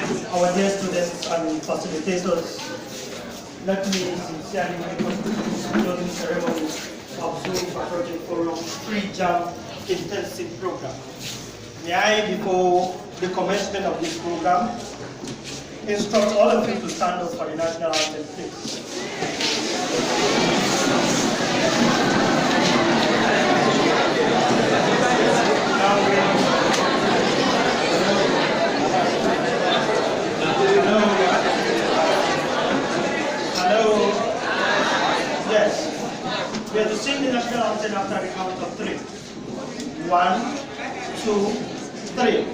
our dear students and facilitators, let me sincerely welcome to this closing ceremony of Zoom Patriotic Forum Pre-Jamb Intensive Program. May I, before the commencement of this program, instruct all of you to stand up for the national anthem, please. Hello. Yes. We have to sing the national anthem after the count of 3. 1, 2, 3.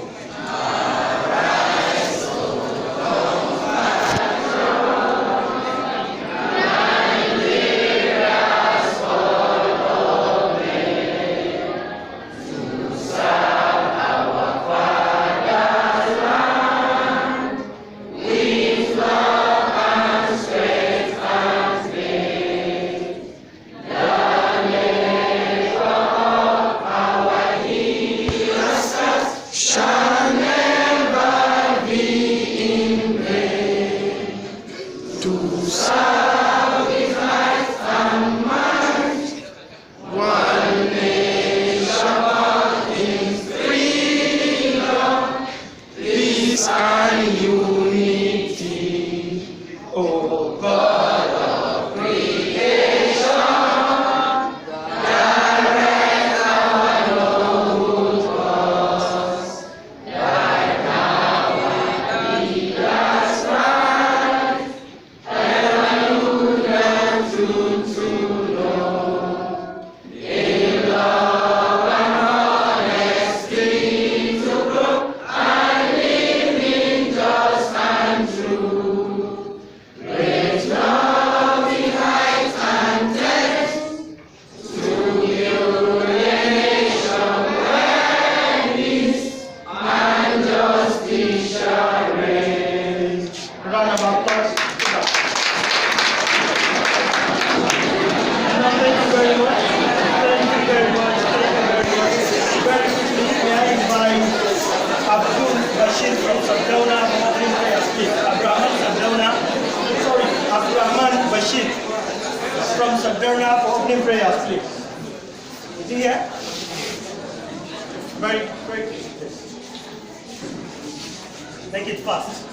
Make it fast.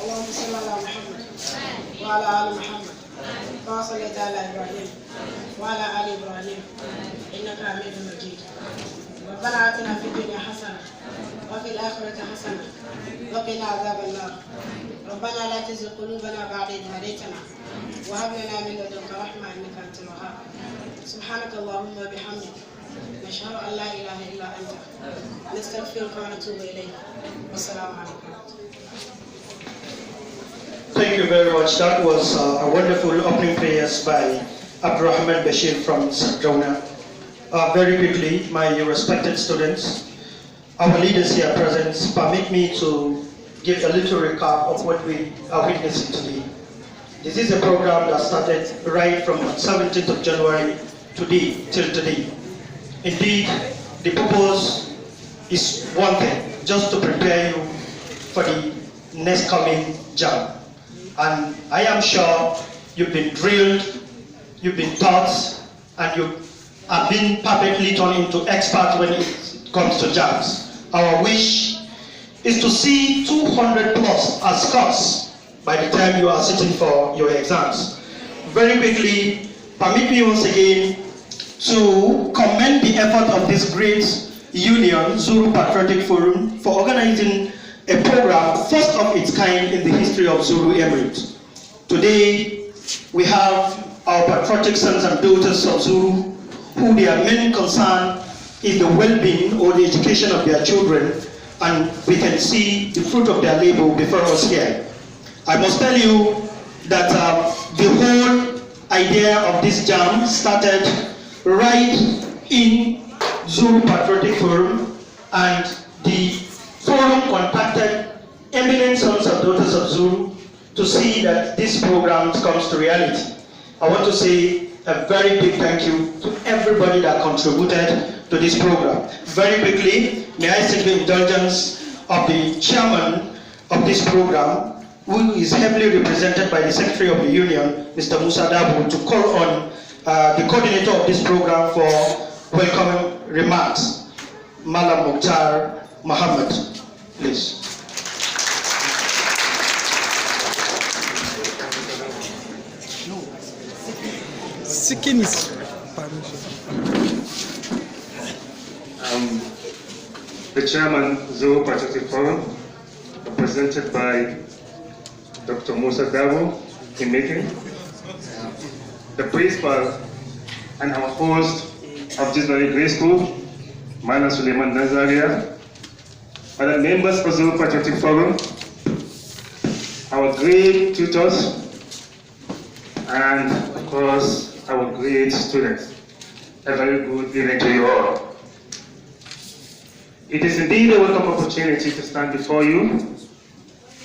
اللهم صل على محمد وعلى ال محمد كما صليت على ابراهيم وعلى ال ابراهيم انك حميد مجيد. ربنا اتنا في الدنيا حسنه وفي الاخره حسنه وقنا عذاب النار. ربنا لا تزغ قلوبنا بعد إذ هديتنا وهب لنا من لدنك رحمة إنك أنت الوهاب. سبحانك اللهم وبحمدك نشهد أن لا إله إلا أنت نستغفرك ونتوب إليك. والسلام عليكم. Thank you very much. That was a wonderful opening prayers by Abdurrahman Bashir from Sardauna. Very quickly, my respected students, our leaders here present, permit me to give a little recap of what we are witnessing today. This is a program that started right from 17th of January today till today. Indeed, the purpose is one thing, just to prepare you for the next coming Jamb. And I am sure you've been drilled, you've been taught, and you have been perfectly turned into experts when it comes to Jambs. Our wish is to see 200 plus as scores by the time you are sitting for your exams. Very quickly, permit me once again to commend the effort of this great union, Zulu Patriotic Forum, for organizing a program first of its kind in the history of Zulu Emirate. Today, we have our patriotic sons and daughters of Zulu, who their main concern is the well-being or the education of their children, and we can see the fruit of their labor before us here. I must tell you that the whole idea of this Jamb started right in Zulu Patriotic Forum, and the forum contacted eminent sons and daughters of Zulu to see that this program comes to reality. I want to say a very big thank you to everybody that contributed to this program. Very quickly, may I seek the indulgence of the chairman of this program, who is heavily represented by the Secretary of the Union, Mr. Musa Dabu, to call on the coordinator of this program for welcoming remarks. Malam Mukhtar Mohammed, please. Seeking his permission. The chairman, Zulu Patriotic Forum, represented by Dr. Musa Dabo in making, the principal and our host of this very great school, Mana Suleiman Nazaria, other members of Zulu Patriotic Forum, our great tutors, and of course, our great students. A very good evening to you all. It is indeed a welcome opportunity to stand before you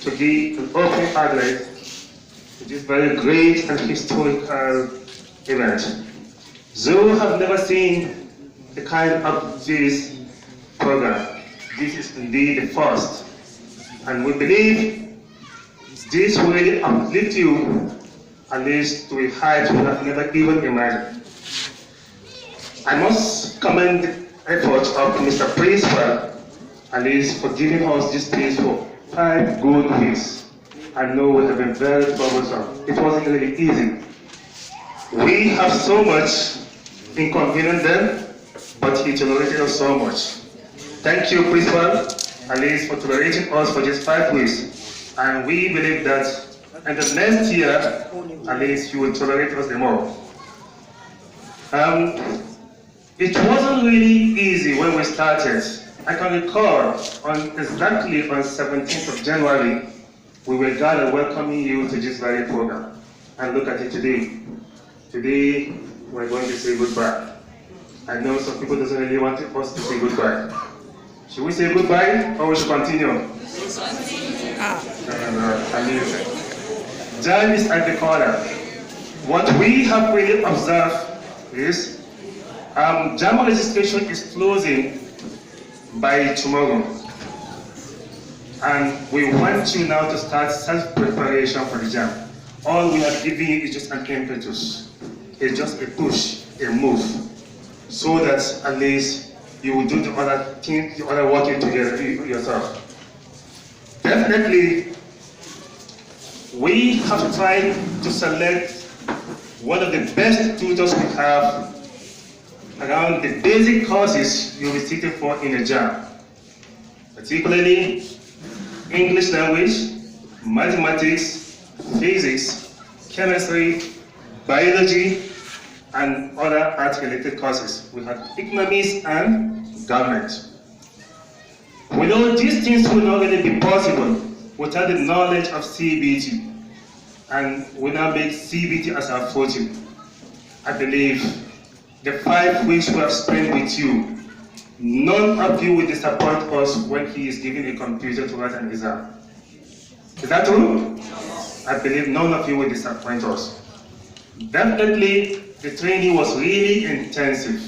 to give an opening address to this very great and historical event. Though have never seen the kind of this program, this is indeed the first. And we believe this will uplift you at least to a height you have never even imagined. I must commend the efforts of Mr. Principal, at least for giving us this space for 5 good weeks. I know we have been very troublesome. It wasn't really easy. We have so much inconvenienced them, but he tolerated us so much. Thank you, Principal, at least for tolerating us for just 5 weeks. And we believe that in the next year, at least you will tolerate us the more. It wasn't really easy when we started. I can recall exactly on 17th of January, we were gathered welcoming you to this very program. And look at it today. Today, we're going to say goodbye. I know some people doesn't really want us to say goodbye. Should we say goodbye or we should continue? No. Amazing. Jamb is at the corner. What we have really observed is Jamb registration is closing by tomorrow. And we want you now to start self-preparation for the Jamb. All we have given you is just an impetus. It's just a push, a move, so that at least you will do the other thing, the other working together yourself. Definitely, we have tried to select one of the best tutors we have around the basic courses you'll be seated for in a Jamb, particularly English language, mathematics, physics, chemistry, biology, and other art-related courses. We have economics and government. We know these things will not really be possible without the knowledge of CBT, and we now make CBT as our fortune. I believe the 5 weeks we have spent with you, none of you will disappoint us when he is given a computer to write an exam. Is that true? I believe none of you will disappoint us. Definitely, the training was really intensive,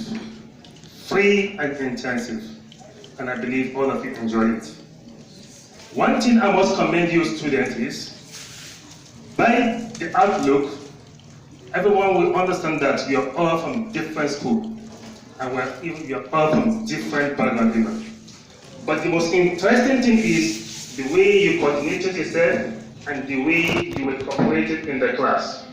free and intensive, and I believe all of you enjoyed it. One thing I must commend you students is, by the outlook, everyone will understand that you are all from different schools, and you are all from different backgrounds even. But the most interesting thing is the way you coordinated yourself and the way you were cooperated in the class.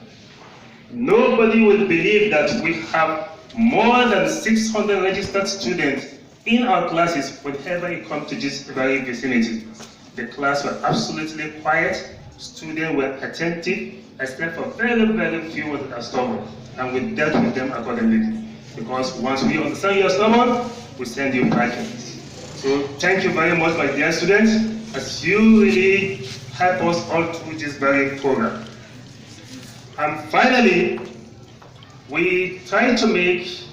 Nobody will believe that we have more than 600 registered students in our classes whenever it comes to this very vicinity. The class were absolutely quiet, students were attentive, except for very, very few that are stubborn, and we dealt with them accordingly. Because once we understand you're stubborn, we send you packing. So thank you very much, my dear students, as you really help us all through this very program. And finally, we try to make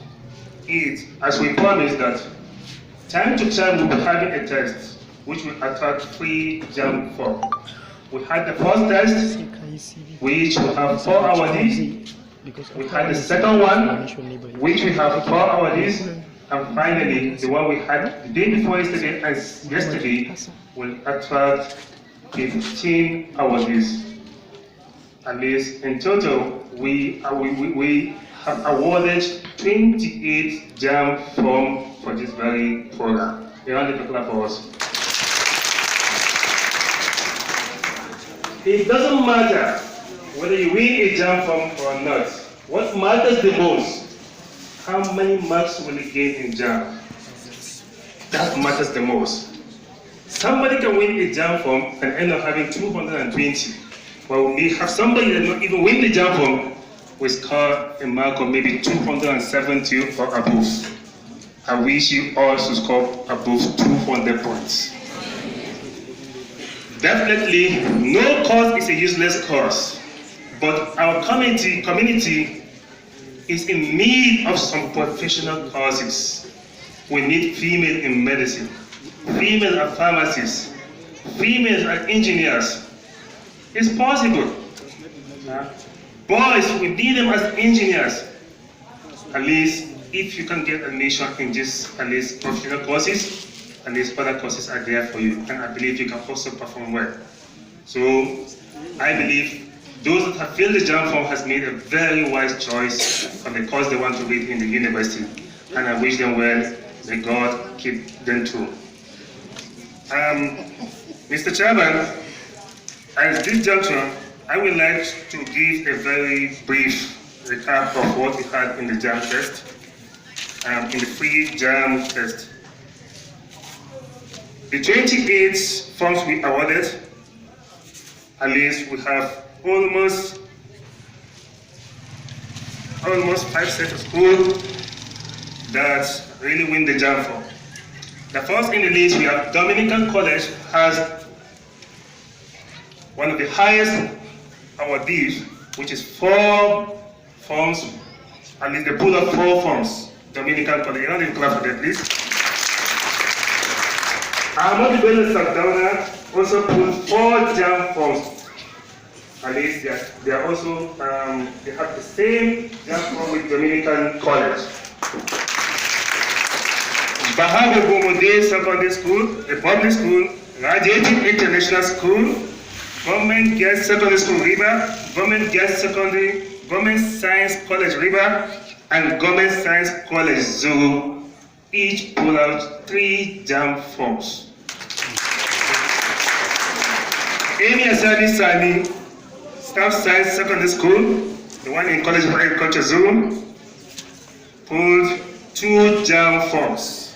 it, as we promised, that time to time we'll be having a test which will attract free Jamb for. We had the first test which we have 4 awardees. We had the second one, which we have 4 awardees. And finally, the one we had the day before yesterday and yesterday will attract 15 awardees. At least in total, we have awarded 28 Jamb forms for this very program. A round of applause for us. It doesn't matter whether you win a Jamb form or not. What matters the most, how many marks will you gain in Jamb? That matters the most. Somebody can win a Jamb form and end up having 220. Well, we have somebody that not even win the Jamb form will score a mark of maybe 270 or above. I wish you all to score above 200 points. Definitely, no course is a useless course, but our community is in need of some professional courses. We need female in medicine, female as pharmacists, females as engineers. It's possible. Boys, we need them as engineers. At least if you can get admission in this, at least professional courses, at least other courses are there for you. And I believe you can also perform well. So I believe those that have filled the Jamb form has made a very wise choice on the course they want to read in the university. And I wish them well. May God keep them too. Mr. Chairman, at this juncture, I would like to give a very brief recap of what we had in the Jamb test, in the free Jamb test. The 28 forms we awarded, at least we have almost 5 sets of schools that really win the Jamb form. The first in the list, we have Dominican College has one of the highest awardees, which is 4 forms, at least the pool of 4 forms. Dominican College, round of applause for that, please. Ahmad Bello Sardauna also pulled 4 Jamb forms. At least they are also they have the same Jamb form with Dominican College. Bahabo Bomode Secondary School, a public school, Radiating International School, Government Girls Secondary School River, Government Girls Secondary, Government Science College River, and Government Science College Zulu, each pull out 3 Jamb forms. Amy Asani Sani, Staff Science Secondary School, the one in College of Agriculture Zulu, pulled 2 Jamb forms.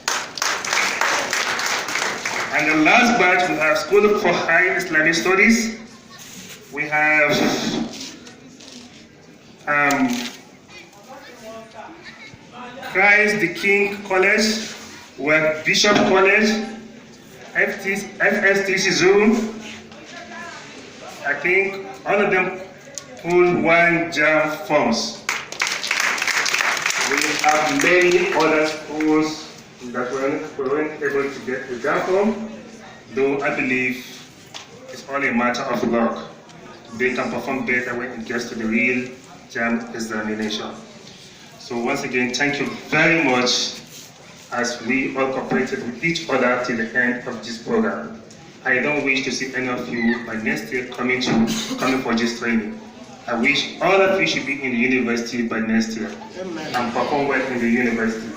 And the last batch, we have School for High Islamic Studies. We have Christ the King College, we have Bishop College, FSTC Zoom. I think all of them pulled 1 Jamb forms. We have many other schools that weren't able to get the Jamb form, though I believe it's only a matter of luck. They can perform better when it gets to the real Jamb examination. So once again, thank you very much as we all cooperated with each other till the end of this program. I don't wish to see any of you by next year coming for this training. I wish all of you should be in the university by next year and perform well in the university.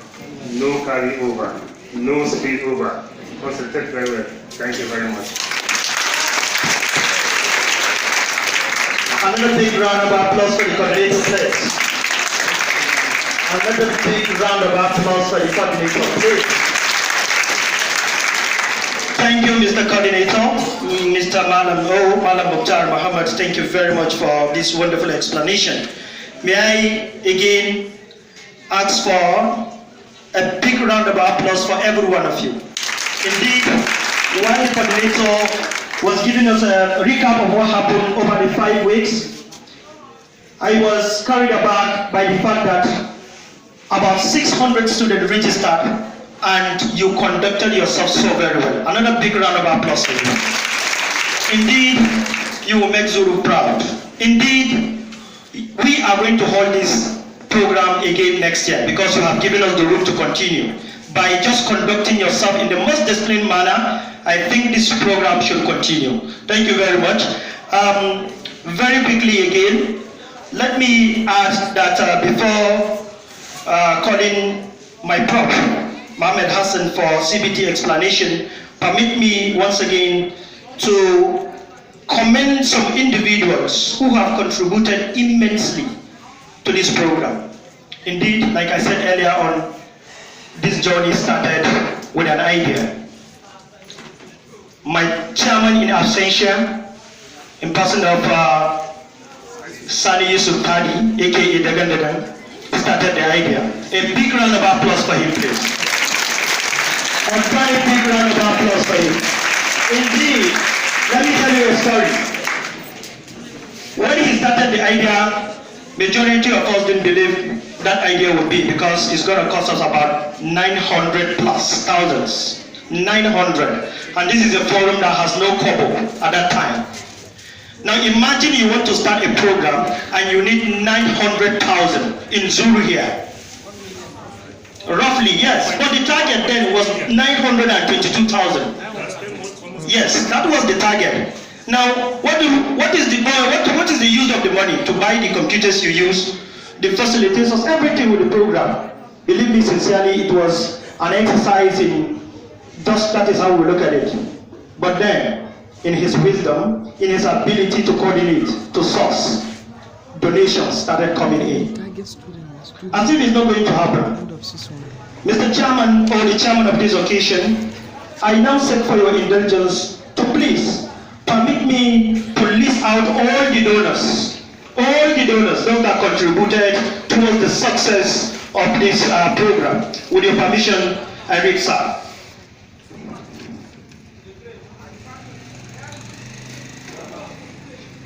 No carry over, no spill over. Concentrate very well. Thank you very much. Another big round of applause for the coordinator, please. Another big round of applause for the coordinator, please. Thank you, Mr. Coordinator, Mr. Malam Mukhtar Muhammad. Thank you very much for this wonderful explanation. May I again ask for a big round of applause for every one of you. Indeed, while the coordinator was giving us a recap of what happened over the 5 weeks, I was carried aback by the fact that about 600 students registered and you conducted yourself so very well. Another big round of applause for you. Indeed, you will make Zulu proud. Indeed, we are going to hold this program again next year because you have given us the room to continue. By just conducting yourself in the most disciplined manner, I think this program should continue. Thank you very much. Very quickly again, let me add that before calling my prof, Mohammed Hassan, for CBT explanation, permit me once again to commend some individuals who have contributed immensely to this program. Indeed, like I said earlier on, this journey started with an idea. My chairman in absentia, in person of Sani Yusuf Tadi, aka Dagan Dagan, started the idea. A big round of applause for him, please. A very big round of applause for him. Indeed, let me tell you a story. When he started the idea, majority of us didn't believe that idea would be, because it's going to cost us about 900 plus thousands. 900. And this is a forum that has no kobo at that time. Now imagine you want to start a program and you need 900,000 in Zulu here. Roughly, yes. But the target then was 922,000. Yes, that was the target. Now, what is the use of the money? To buy the computers you use, the facilitators, everything with the program. Believe me sincerely, it was an exercise in just that is how we look at it. But then, in his wisdom, in his ability to coordinate, to source, donations started coming in. As if it's not going to happen. Mr. Chairman, or the chairman of this occasion, I now seek for your indulgence to please permit me to list out all the donors, those that contributed towards the success of this program. With your permission, I read, sir.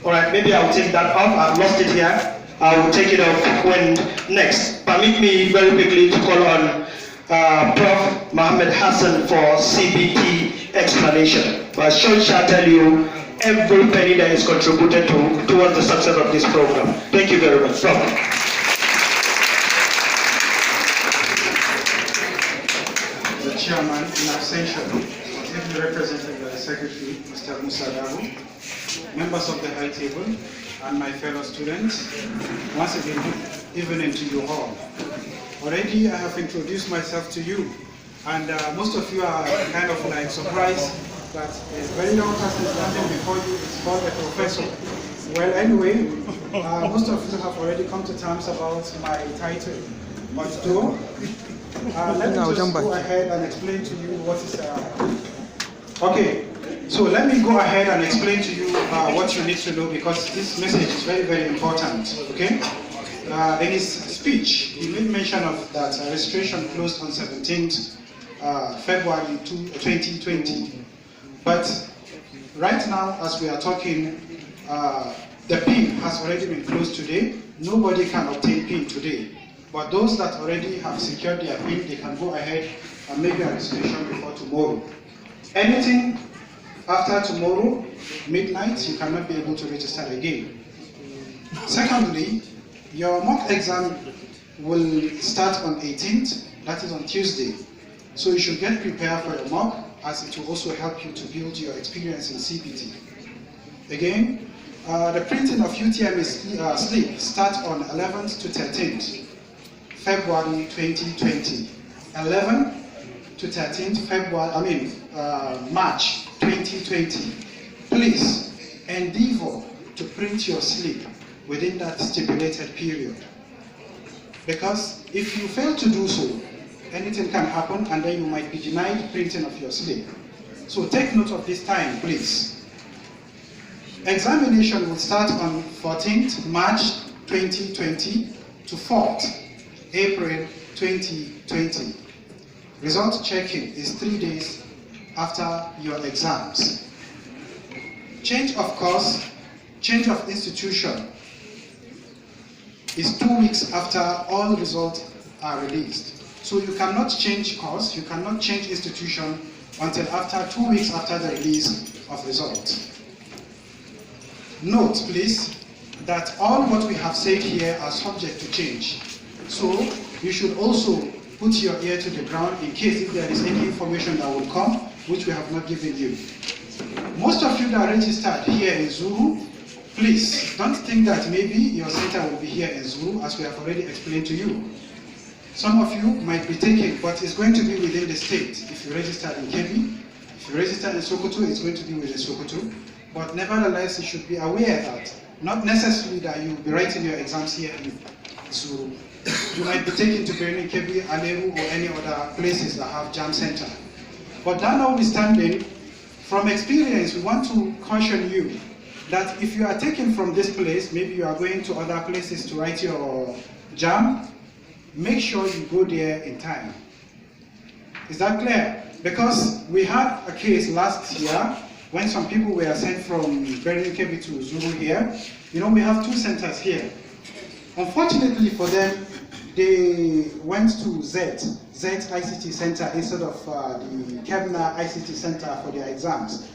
All right, maybe I'll take that off. I've lost it here. I will take it off when next. Permit me very quickly to call on Prof. Mohammed Hassan for CBT explanation. But Sean shall tell you every penny that is contributed towards the success of this program. Thank you very much. Prof. The chairman in absentia, ably represented by the secretary, Mr. Musa Dabu, members of the high table, and my fellow students, once again, evening to you all. Already I have introduced myself to you, and most of you are kind of like surprised that a very young person standing before you is called a professor. Well, anyway, most of you have already come to terms about my title. But though, let me just go ahead and explain to you what is... Okay, so let me go ahead and explain to you what you need to know, because this message is very, very important, okay? In his speech, he made mention of that registration closed on 17th February 2020. But right now, as we are talking, the PIN has already been closed today. Nobody can obtain PIN today. But those that already have secured their PIN, they can go ahead and make their registration before tomorrow. Anything after tomorrow, midnight, you cannot be able to register again. Secondly, your mock exam will start on 18th, that is on Tuesday. So you should get prepared for your mock, as it will also help you to build your experience in CPT. Again, the printing of UTME slip starts on 11th to 13th February 2020. 11th to 13th March 2020. Please endeavor to print your slip within that stipulated period. Because if you fail to do so, anything can happen and then you might be denied printing of your slip. So take note of this time, please. Examination will start on 14th March 2020 to 4th April 2020. Result checking is 3 days after your exams. Change of course, change of institution is 2 weeks after all results are released. So you cannot change course, you cannot change institution until after 2 weeks after the release of results. Note please, that all what we have said here are subject to change. So you should also put your ear to the ground in case if there is any information that will come which we have not given you. Most of you that registered here in Zulu, please don't think that maybe your center will be here in Zulu, as we have already explained to you. Some of you might be taken, but it's going to be within the state. If you register in Kebbi, if you register in Sokoto, it's going to be within Sokoto. But nevertheless, you should be aware that not necessarily that you will be writing your exams here in Zulu. You might be taken to Benin, Kebbi, Aleru, or any other places that have Jamb Center. But that notwithstanding, from experience, we want to caution you that if you are taken from this place, maybe you are going to other places to write your Jamb, make sure you go there in time. Is that clear? Because we had a case last year when some people were sent from Benin, Kebbi to Zulu here. You know, we have 2 centers here. Unfortunately for them, they went to Z ICT Center instead of the Kebna ICT Center for their exams.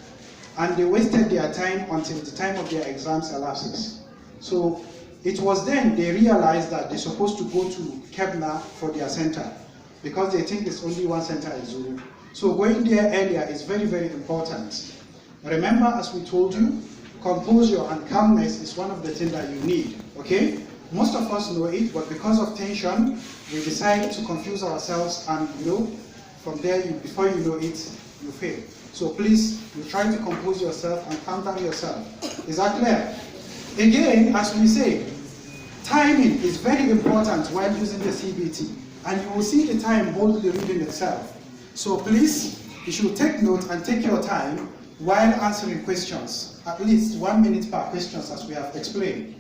And they wasted their time until the time of their exams elapses. So it was then they realized that they're supposed to go to Kebna for their center because they think there's only one center in Zulu. So going there earlier is very, very important. Remember, as we told you, composure and calmness is one of the things that you need, okay? Most of us know it, but because of tension, we decide to confuse ourselves, and you know, from there, before you know it, you fail. So please, you try to compose yourself and calm down yourself. Is that clear? Again, as we say, timing is very important while using the CBT, and you will see the time boldly reading itself. So please, you should take note and take your time while answering questions, at least 1 minute per question, as we have explained.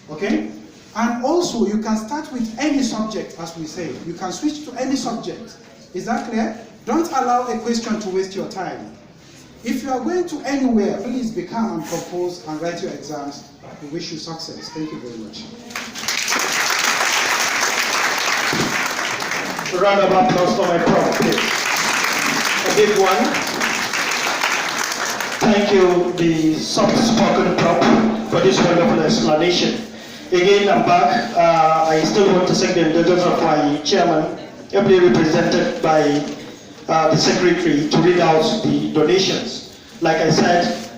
Okay? And also, you can start with any subject, as we say. You can switch to any subject. Is that clear? Don't allow a question to waste your time. If you are going to anywhere, please be calm and compose and write your exams. We wish you success. Thank you very much. A round of applause for my prof, please. A big one. Thank you, the soft-spoken prof, for this wonderful explanation. Again, I'm back. I still want to thank the indulgence of my chairman, ably represented by the secretary, to read out the donations. Like I said,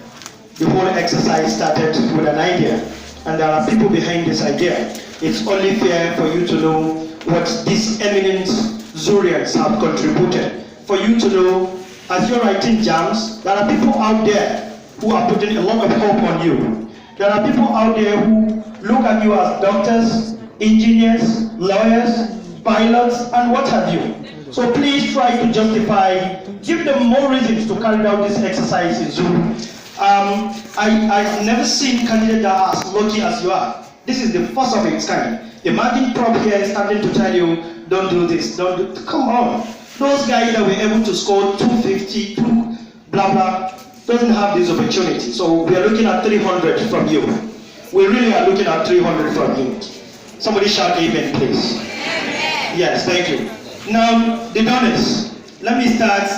the whole exercise started with an idea, and there are people behind this idea. It's only fair for you to know what these eminent Zurians have contributed. For you to know, as you're writing jams, there are people out there who are putting a lot of hope on you. There are people out there who look at you as doctors, engineers, lawyers, pilots, and what have you. So please try to justify, give them more reasons to carry out this exercise in Zoom. I've never seen candidates that are as lucky as you are. This is the first of its kind. Imagine Prof here starting to tell you, don't do this, don't do, come on. Those guys that were able to score 250, blah, blah, doesn't have this opportunity. So we are looking at 300 from you. We really are looking at 300 from you. Somebody shout amen, please. Amen. Yes, thank you. Now, the donors. Let me start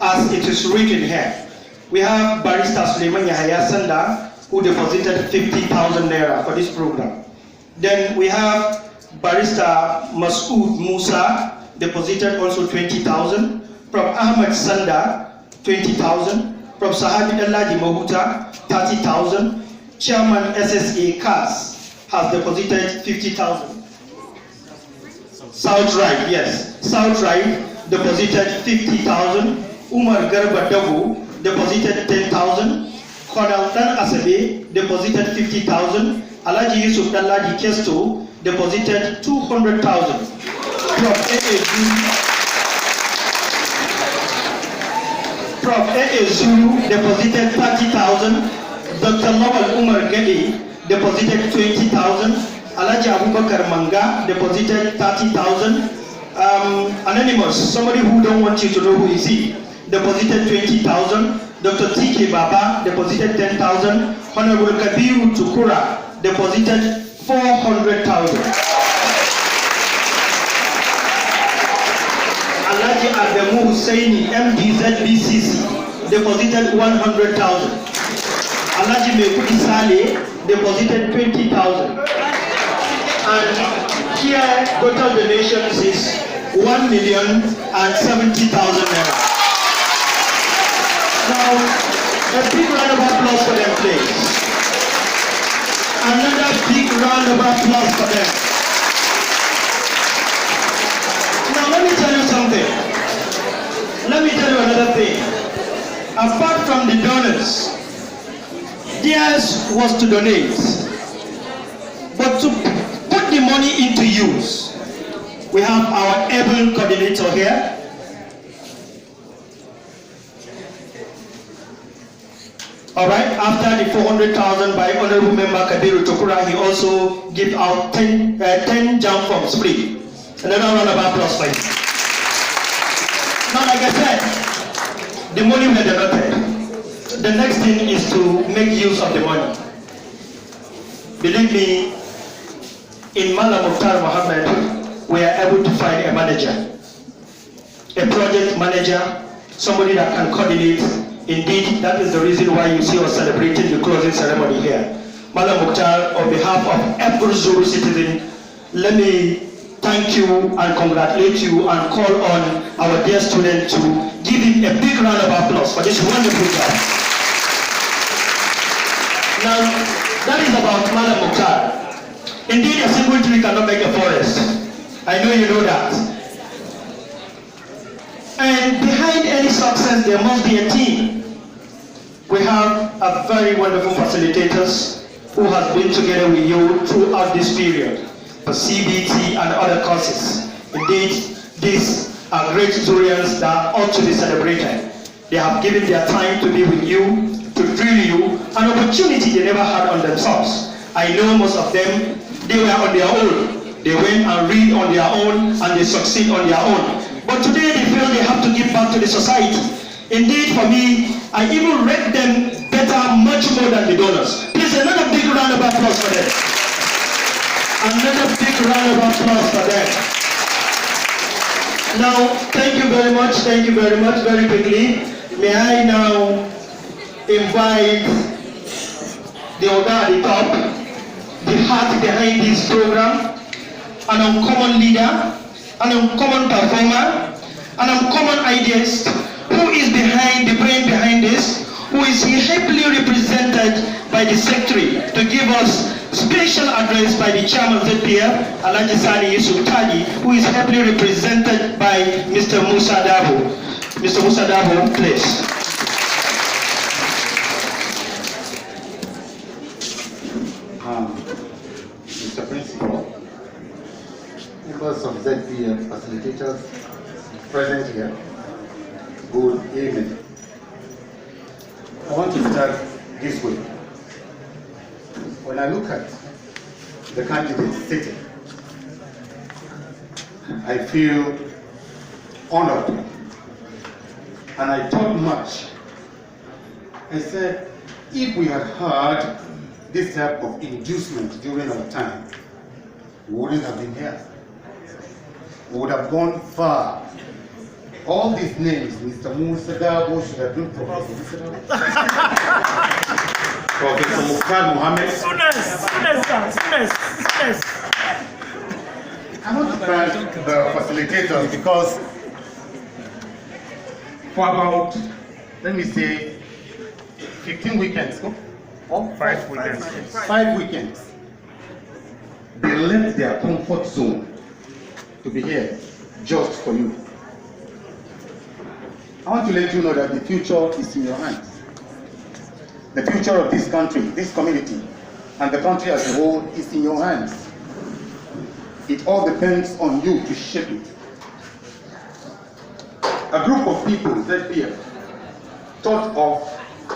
as it is written here. We have Barrister Suleiman Yahya Sanda, who deposited 50,000 naira for this program. Then we have Barrister Masood Musa, deposited also 20,000. From Ahmed Sanda, 20,000. From Sahabi Dallaji Mahuta, 30,000. Chairman SSA CAS has deposited 50,000. Southright, yes. Southright deposited 50,000. Umar Garba Dabu deposited 10,000. Colonel Dan Asabe deposited 50,000. Alaji Yusuf Dallaji Kesto deposited 200,000. Prof. A.A. Zulu deposited 30,000. Dr. Lawal Umar Gedi deposited 20,000. Alaji Abubakar Manga deposited 30,000. Anonymous, somebody who don't want you to know who is he, deposited 20,000. Dr. T.K. Baba deposited 10,000. Honorable Kabiru Tukura deposited 400,000. Alaji Adamu Husseini, MDZBCC, deposited 100,000. Alaji Mekudi Saleh deposited 20,000. And here, total donations is 1,070,000 naira. Now, a big round of applause for them, please. Another big round of applause for them. Now, let me tell you something. Let me tell you another thing. Apart from the donors, theirs was to donate. But to put the money into use, we have our able coordinator here. All right, after the 400,000 by Honorable Member Kabiru Tokura, he also gave out 10 Jamb forms free. Another round of applause for him. Now, like I said, the money we had allotted. The next thing is to make use of the money. Believe me, in Mala Mukhtar Mohammed, we are able to find a manager, a project manager, somebody that can coordinate. Indeed, that is the reason why you see us celebrating the closing ceremony here. Mala Mukhtar, on behalf of every Zulu citizen, let me thank you and congratulate you and call on our dear student to give him a big round of applause for this wonderful job. Now, that is about Mala Mukhtar. Indeed, a single tree cannot make a forest. I know you know that. And behind any success, there must be a team. We have a very wonderful facilitators who have been together with you throughout this period for CBT and other courses. Indeed, these are great Zurians that ought to be celebrated. They have given their time to be with you, to drill you, an opportunity they never had on themselves. I know most of them, they were on their own. They went and read on their own and they succeed on their own. But today they feel they have to give back to the society. Indeed, for me, I even rate them better, much more than the donors. Please, another big round of applause for them. Another big round of applause for them. Now, thank you very much, very quickly. May I now invite the Oga at the top, the heart behind this program, an uncommon leader, an uncommon performer, an uncommon idealist, who is behind the brain behind this, who is happily represented by the secretary to give us special address by the chairman of ZPF, Alhaji Sani Yusuf Taji, who is happily represented by Mr. Musa Dabo. Mr. Musa Dabo, please. Mr. Principal, members of ZPF facilitators present here, good evening. I want to start this way. When I look at the candidates sitting, I feel honored, and I thought much. I said, if we had had this type of inducement during our time, we wouldn't have been here. We would have gone far. All these names, Mr. Musa Dabo should have been Professor Mukhtar Mohammed. I want to thank the facilitators because for about, let me say, 15 weekends, or 5 weekends. 5 weekends. They left their comfort zone to be here just for you. I want to let you know that the future is in your hands. The future of this country, this community, and the country as a whole is in your hands. It all depends on you to shape it. A group of people, ZPF, thought of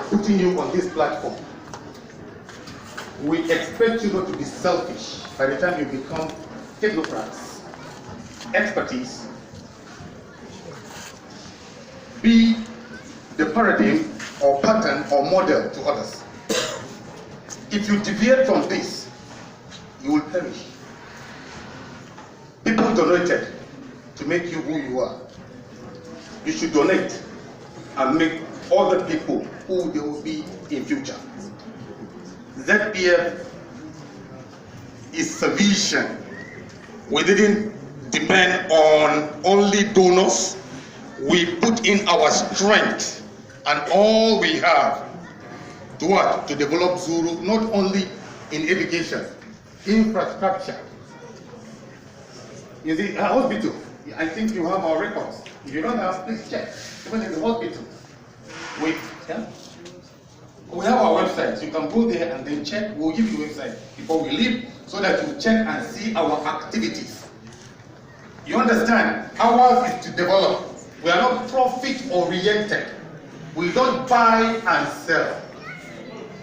putting you on this platform. We expect you not to be selfish by the time you become technocrats, expertise. Be the paradigm or pattern or model to others. If you deviate from this, you will perish. People donated to make you who you are. You should donate and make other people who they will be in future. ZPF is sufficient. We didn't depend on only donors. We put in our strength and all we have to what? To develop Zulu, not only in education, infrastructure. You see, a hospital, I think you have our records. If you don't have, please check. Even in the hospital, we have our website. You can go there and then check. We'll give you a website before we leave so that you check and see our activities. You understand? Ours is to develop. We are not profit-oriented. We don't buy and sell.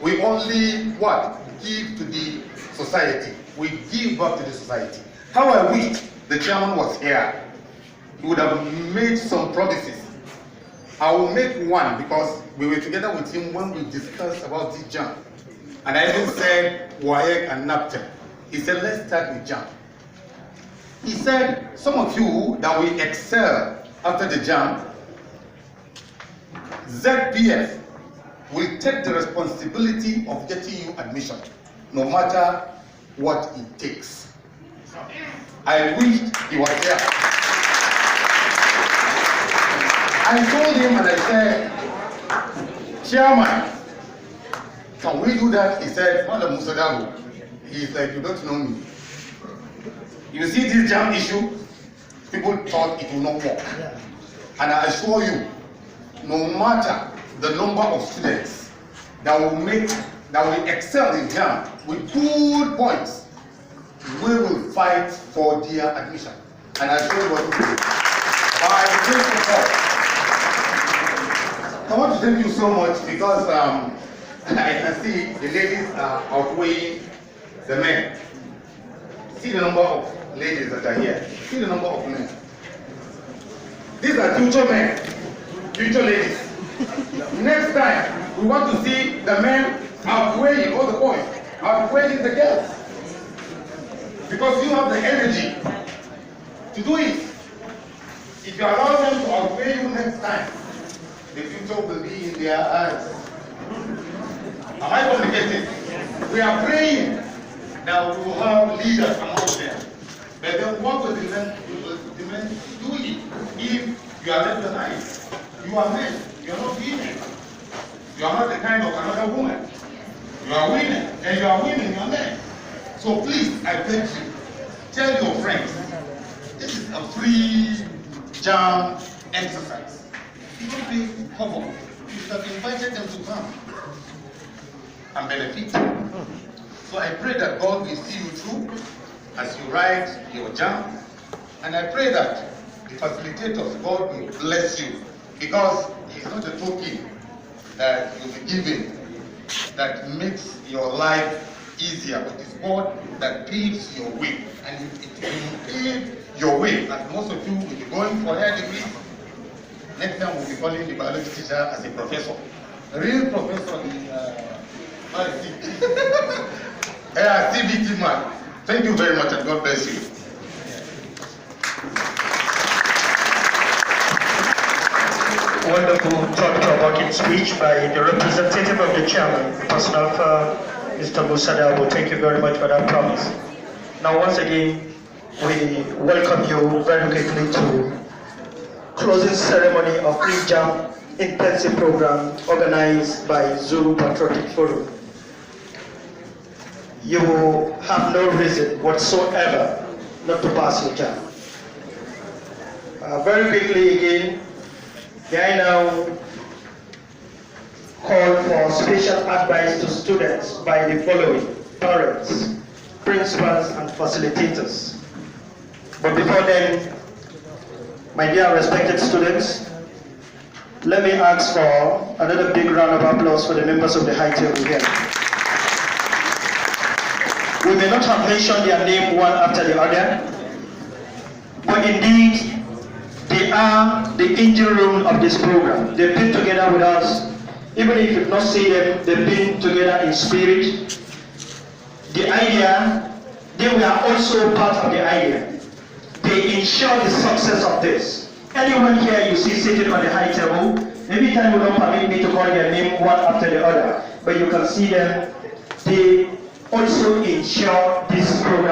We only what? Give to the society. We give back to the society. How I wish the chairman was here. He would have made some promises. I will make one because we were together with him when we discussed about this Jamb. And I even said WAEC and NAPTEP. He said, let's start with Jamb. He said, some of you that will excel after the Jamb, ZPF will take the responsibility of getting you admission, no matter what it takes. I wish he was here. I told him and I said, Chairman, can we do that? He said, Madam Musadabu. He's like, you don't know me. You see this Jamb issue, people thought it will not work. And I assure you, no matter the number of students that will excel in Jamb with good points, we will fight for their admission. And I assure you what to do. By the grace of God, I want to thank you so much because I can see the ladies are outweighing the men. See the number of ladies that are here. See the number of men. These are future men, future ladies. Next time, we want to see the men outweighing all the boys, outweighing the girls. Because you have the energy to do it. If you allow them to outweigh you next time, the future will be in their hands. Am I communicating? We are praying that we will have leaders among them. But then what will the men do it if you are left behind? You are men, you are not women. You are not the kind of another woman. You are women, and you are women, you are men. So please, I beg you, tell your friends, this is a free Jamb exercise. You don't pay cover. You have invited them to come and benefit. So I pray that God will see you through as you write your Jamb. And I pray that the facilitators, God will bless you. Because it's not a token that you'll be given that makes your life easier, but it's God that paves your way. And it will pave your way. And most of you will be going for higher degrees. Next time we'll be calling the biology teacher as a professor. A real professor in CBT man. Thank you very much and God bless you. Wonderful, thought-provoking speech by the representative of the chairman, Person Alpha, Mr. Musadabo. Thank you very much for that promise. Now, once again, we welcome you very quickly to closing ceremony of Free Jamb intensive program organized by Zulu Patriotic Forum. You have no reason whatsoever not to pass your Jamb. Very quickly again, I now call for special advice to students by the following parents, principals, and facilitators. But before then, my dear respected students, let me ask for another big round of applause for the members of the high table here. We may not have mentioned their name one after the other, but indeed, they are the engine room of this program. They've been together with us. Even if you've not seen them, they've been together in spirit. The idea, they were also part of the idea. They ensure the success of this. Anyone here you see sitting on the high table, maybe time will not permit me to call their name one after the other, but you can see them they also ensure this program